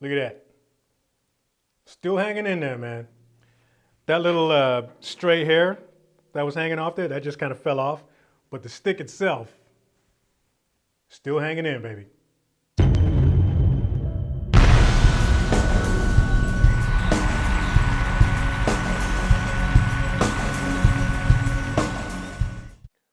Look at that. Still hanging in there, man. That little stray hair that was hanging off there, that just kind of fell off. But the stick itself, still hanging in, baby.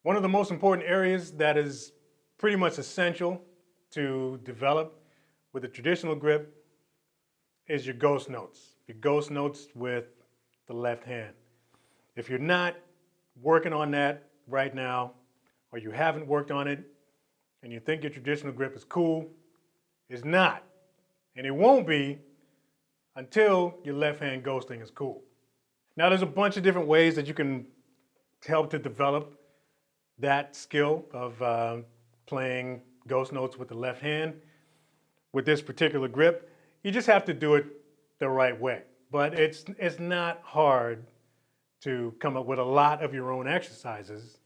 One of the most important areas that is pretty much essential to develop with a traditional grip is your ghost notes. Your ghost notes with the left hand. If you're not working on that right now, or you haven't worked on it, and you think your traditional grip is cool, it's not. And it won't be until your left hand ghosting is cool. Now there's a bunch of different ways that you can help to develop that skill of playing ghost notes with the left hand with this particular grip. You just have to do it the right way. But it's not hard to come up with a lot of your own exercises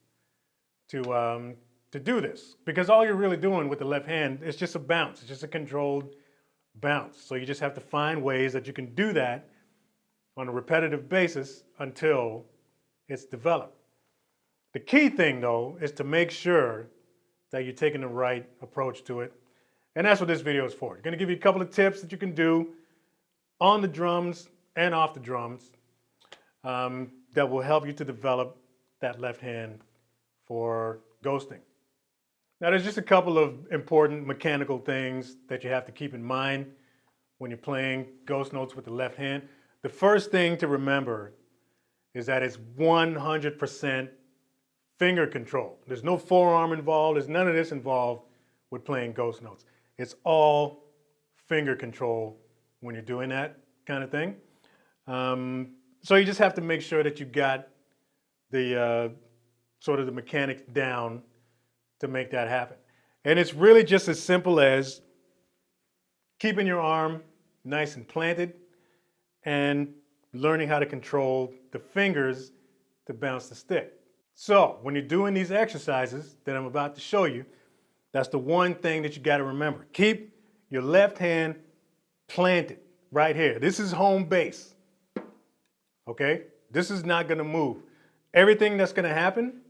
to do this, because all you're really doing with the left hand is just a bounce. It's just a controlled bounce. So you just have to find ways that you can do that on a repetitive basis until it's developed. The key thing, though, is to make sure that you're taking the right approach to it. And that's what this video is for. I'm going to give you a couple of tips that you can do on the drums and off the drums that will help you to develop that left hand for ghosting. Now, there's just a couple of important mechanical things that you have to keep in mind when you're playing ghost notes with the left hand. The first thing to remember is that it's 100% finger control. There's no forearm involved. There's none of this involved with playing ghost notes. It's all finger control when you're doing that kind of thing. So you just have to make sure that you got the sort of the mechanics down to make that happen. And it's really just as simple as keeping your arm nice and planted and learning how to control the fingers to bounce the stick. So when you're doing these exercises that I'm about to show you, that's the one thing that you got to remember. Keep your left hand planted right here. This is home base. Okay? This is not going to move. Everything that's going to happen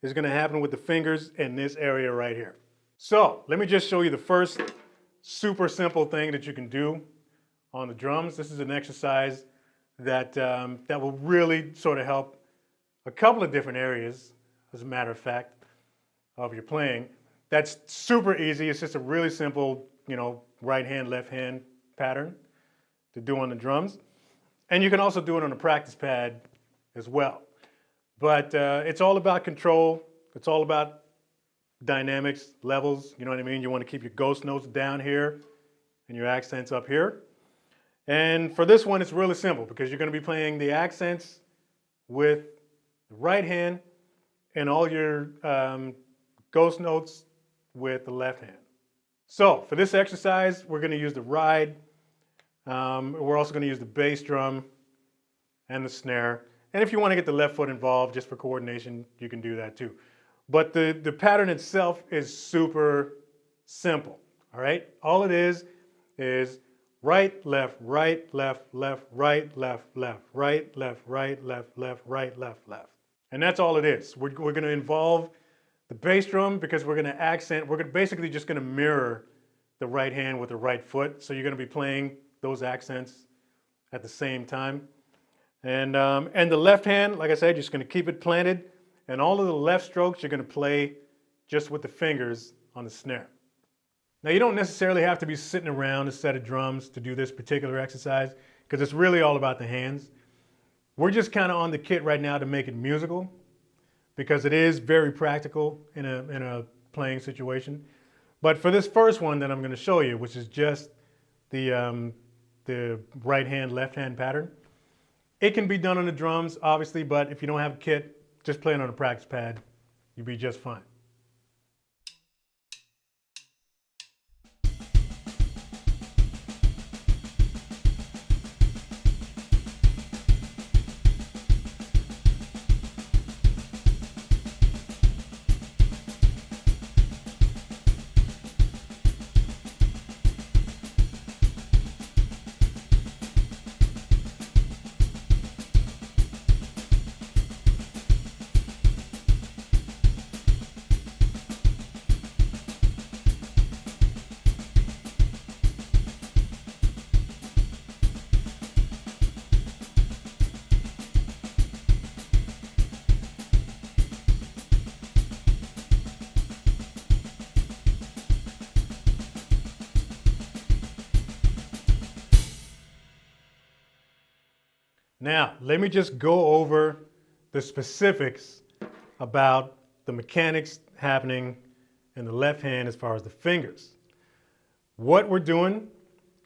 is going to happen with the fingers in this area right here. So let me just show you the first super simple thing that you can do on the drums. This is an exercise that will really sort of help a couple of different areas, as a matter of fact, of your playing. That's super easy. It's just a really simple, right hand, left hand pattern to do on the drums. And you can also do it on a practice pad as well. But it's all about control. It's all about dynamics, levels, you know what I mean? You want to keep your ghost notes down here and your accents up here. And for this one, it's really simple because you're going to be playing the accents with the right hand and all your ghost notes with the left hand. So for this exercise, we're going to use the ride. We're also going to use the bass drum and the snare. And if you want to get the left foot involved just for coordination, you can do that too. But the pattern itself is super simple, all right? All it is right, left, left, right, left, left, right, left, right, left, left, right, left, left. And that's all it is. We're going to involve the bass drum because we're going to accent, basically just going to mirror the right hand with the right foot. So you're going to be playing those accents at the same time. And the left hand, like I said, you're just going to keep it planted. And all of the left strokes, you're going to play just with the fingers on the snare. Now, you don't necessarily have to be sitting around a set of drums to do this particular exercise because it's really all about the hands. We're just kind of on the kit right now to make it musical because it is very practical in a playing situation. But for this first one that I'm going to show you, which is just the right hand, left hand pattern, it can be done on the drums, obviously, but if you don't have a kit, just play it on a practice pad. You'll be just fine. Now, let me just go over the specifics about the mechanics happening in the left hand as far as the fingers. What we're doing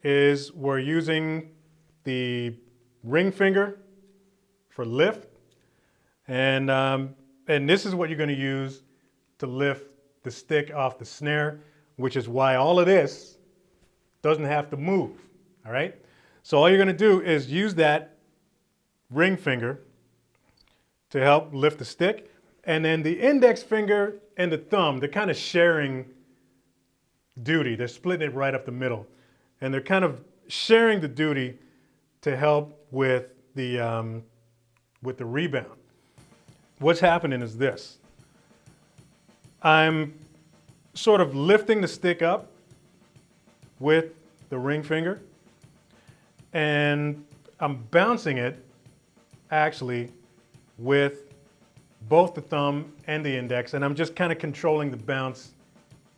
is we're using the ring finger for lift, and this is what you're going to use to lift the stick off the snare, which is why all of this doesn't have to move, all right? So all you're going to do is use that ring finger to help lift the stick, and then the index finger and the thumb, they're kind of sharing duty. They're splitting it right up the middle, and they're kind of sharing the duty to help with the rebound. What's happening is this. I'm sort of lifting the stick up with the ring finger, and I'm bouncing it actually with both the thumb and the index, and I'm just kind of controlling the bounce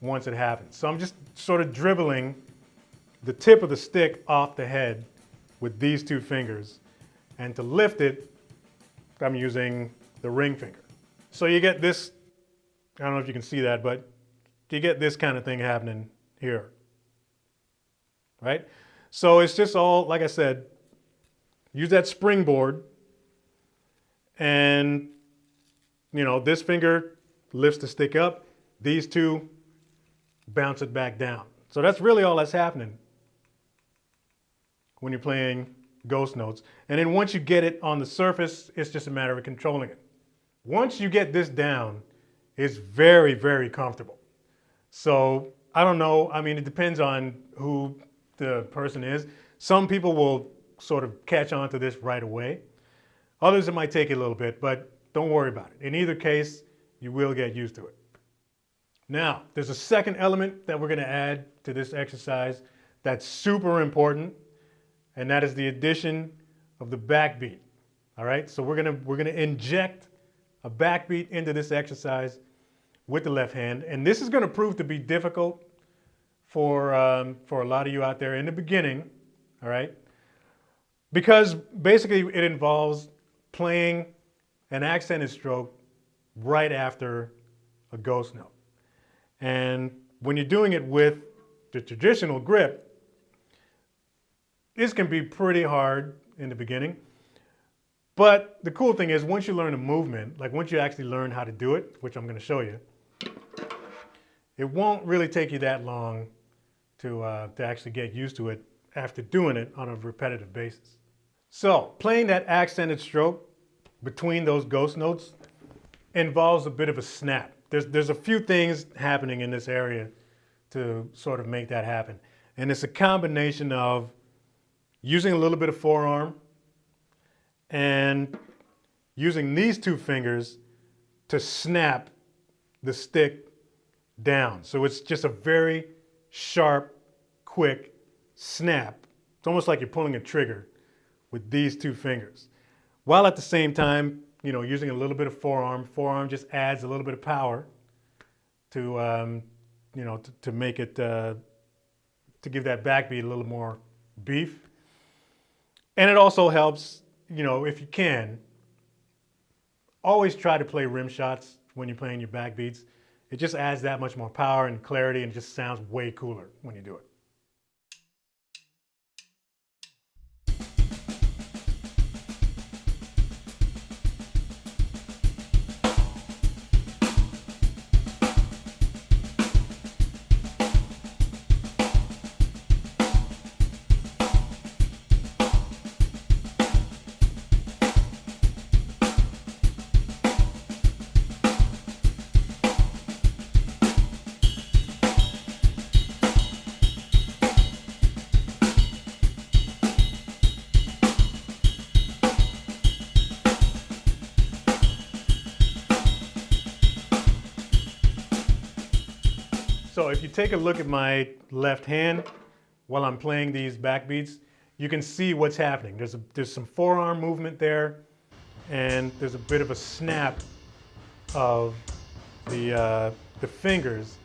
once it happens. So I'm just sort of dribbling the tip of the stick off the head with these two fingers, and to lift it, I'm using the ring finger. So you get this, I don't know if you can see that, but you get this kind of thing happening here, right? So it's just all, like I said, use that springboard, and this finger lifts the stick up, these two bounce it back down. So that's really all that's happening when you're playing ghost notes. And then once you get it on the surface, it's just a matter of controlling it. Once you get this down, it's very, very comfortable. So I don't know, I mean, it depends on who the person is. Some people will sort of catch on to this right away. Others, it might take a little bit, but don't worry about it. In either case, you will get used to it. Now, there's a second element that we're going to add to this exercise that's super important, and that is the addition of the backbeat. All right, so we're going to inject a backbeat into this exercise with the left hand, and this is going to prove to be difficult for a lot of you out there in the beginning. All right, because basically it involves playing an accented stroke right after a ghost note. And when you're doing it with the traditional grip, this can be pretty hard in the beginning. But the cool thing is, once you learn the movement, like once you actually learn how to do it, which I'm going to show you, it won't really take you that long to actually get used to it after doing it on a repetitive basis. So playing that accented stroke between those ghost notes involves a bit of a snap. There's a few things happening in this area to sort of make that happen. And it's a combination of using a little bit of forearm and using these two fingers to snap the stick down. So it's just a very sharp, quick snap. It's almost like you're pulling a trigger with these two fingers, while at the same time, using a little bit of forearm. Forearm just adds a little bit of power to, to make it, to give that backbeat a little more beef. And it also helps, if you can, always try to play rim shots when you're playing your backbeats. It just adds that much more power and clarity, and it just sounds way cooler when you do it. So if you take a look at my left hand while I'm playing these backbeats, you can see what's happening. There's some forearm movement there, and there's a bit of a snap of the fingers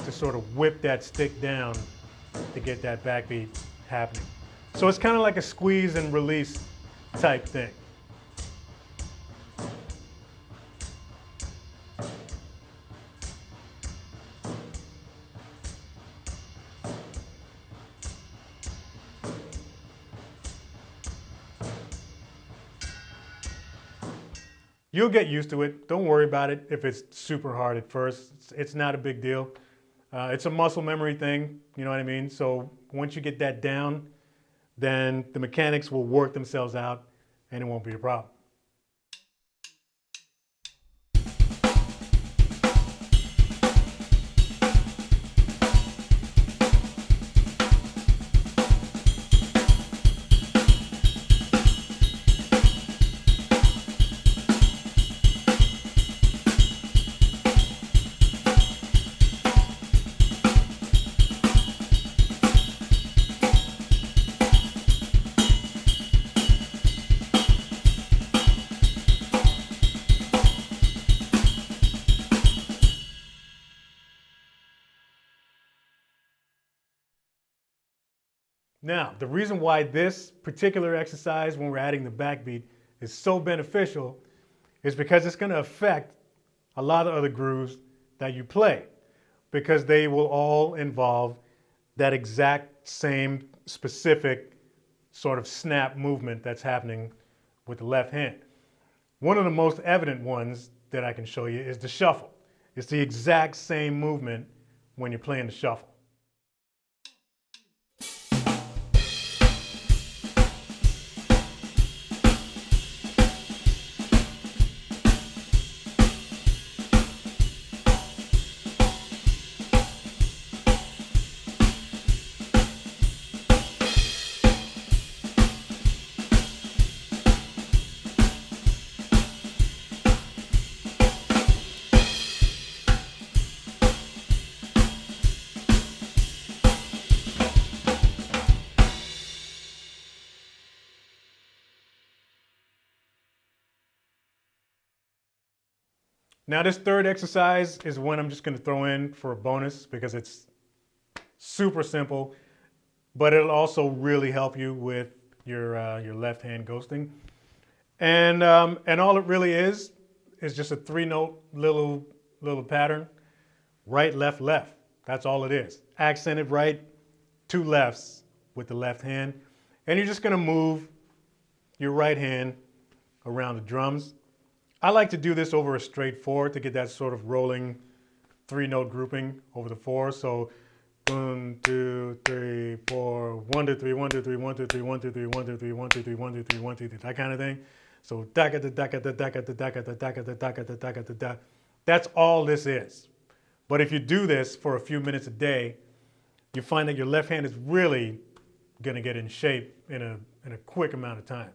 to sort of whip that stick down to get that backbeat happening. So it's kind of like a squeeze and release type thing. You'll get used to it. Don't worry about it if it's super hard at first. It's not a big deal. It's a muscle memory thing, you know what I mean? So once you get that down, then the mechanics will work themselves out and it won't be a problem. Now, the reason why this particular exercise, when we're adding the backbeat, is so beneficial is because it's going to affect a lot of other grooves that you play, because they will all involve that exact same specific sort of snap movement that's happening with the left hand. One of the most evident ones that I can show you is the shuffle. It's the exact same movement when you're playing the shuffle. Now this third exercise is one I'm just going to throw in for a bonus because it's super simple, but it'll also really help you with your left hand ghosting. And all it really is just a 3-note little pattern, right, left, left. That's all it is. Accented right, 2 lefts with the left hand, and you're just going to move your right hand around the drums. I like to do this over a straight 4 to get that sort of rolling 3-note grouping over the 4. So 1, 2, 3, 4, 1, 2, 3, 1, 2, 3, 1, 2, 3, 1, 2, 3, 1, 2, 3, 1, 2, 3, 1, 2, 3, 1, 2, 3, that kind of thing. So that's all this is. But if you do this for a few minutes a day, you find that your left hand is really going to get in shape in a quick amount of time.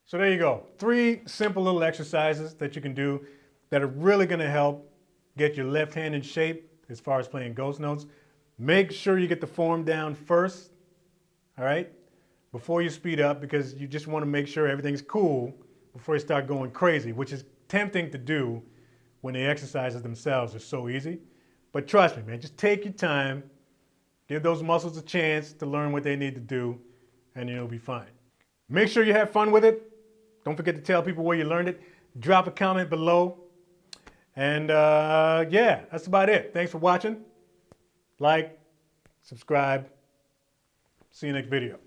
So there you go. 3 simple little exercises that you can do that are really going to help get your left hand in shape as far as playing ghost notes. Make sure you get the form down first, all right, before you speed up, because you just want to make sure everything's cool before you start going crazy, which is tempting to do when the exercises themselves are so easy. But trust me, man, just take your time, give those muscles a chance to learn what they need to do, and you'll be fine. Make sure you have fun with it. Don't forget to tell people where you learned it. Drop a comment below. And yeah, that's about it. Thanks for watching. Like, subscribe. See you next video.